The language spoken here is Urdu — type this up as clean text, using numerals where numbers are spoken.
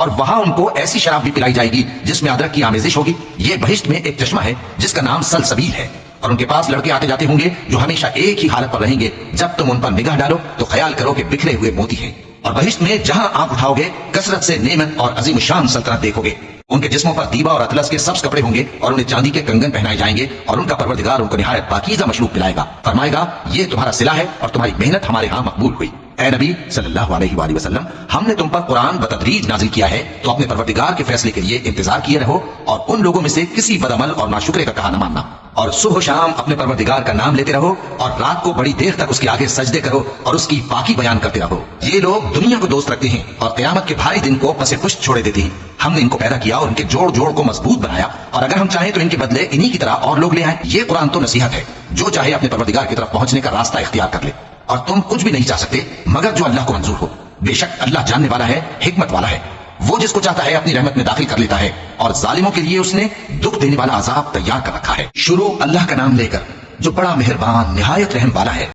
اور وہاں ان کو ایسی شراب بھی پلائی جائے گی جس میں ادرک کی آمیزش ہوگی۔ یہ بہشت میں ایک چشمہ ہے جس کا نام سلسبیل ہے، اور ان کے پاس لڑکے آتے جاتے ہوں گے جو ہمیشہ ایک ہی حالت پر رہیں گے۔ جب تم ان پر نگاہ ڈالو تو خیال کرو کہ بکھرے ہوئے موتی ہیں، اور بہشت میں جہاں آنکھ اٹھاؤ گے کثرت سے نعمت اور عظیم شان سلطنت دیکھو گے۔ ان کے جسموں پر دیبا اور اطلس کے سبز کپڑے ہوں گے، اور انہیں چاندی کے کنگن پہنائے جائیں گے، اور ان کا پروردگار ان کو نہایت پاکیزہ مشروب پلائے گا، فرمائے گا یہ تمہارا صلہ ہے اور تمہاری محنت ہمارے ہاں مقبول ہوئی۔ اے نبی صلی اللہ علیہ وآلہ وسلم، ہم نے تم پر قرآن بتدریج نازل کیا ہے، تو اپنے پروردگار کے فیصلے کے لیے انتظار کیے رہو، اور ان لوگوں میں سے کسی بدعمل اور ناشکرے کا کہا نہ ماننا، اور صبح و شام اپنے پروردگار کا نام لیتے رہو، اور رات کو بڑی دیر تک اس کے آگے سجدے کرو اور اس کی پاکی بیان کرتے رہو۔ یہ لوگ دنیا کو دوست رکھتے ہیں اور قیامت کے بھاری دن کو پس پشت چھوڑے دیتے ہیں۔ ہم نے ان کو پیدا کیا اور ان کے جوڑ جوڑ کو مضبوط بنایا، اور اگر ہم چاہیں تو ان کے بدلے انہی کی طرح اور لوگ لے آئیں۔ یہ قرآن تو نصیحت ہے، جو چاہے اپنے پروردگار کی طرف پہنچنے کا راستہ اختیار کر لے، اور تم کچھ بھی نہیں چاہ سکتے مگر جو اللہ کو منظور ہو۔ بے شک اللہ جاننے والا ہے، حکمت والا ہے۔ وہ جس کو چاہتا ہے اپنی رحمت میں داخل کر لیتا ہے، اور ظالموں کے لیے اس نے دکھ دینے والا عذاب تیار کر رکھا ہے۔ شروع اللہ کا نام لے کر جو بڑا مہربان نہایت رحم والا ہے۔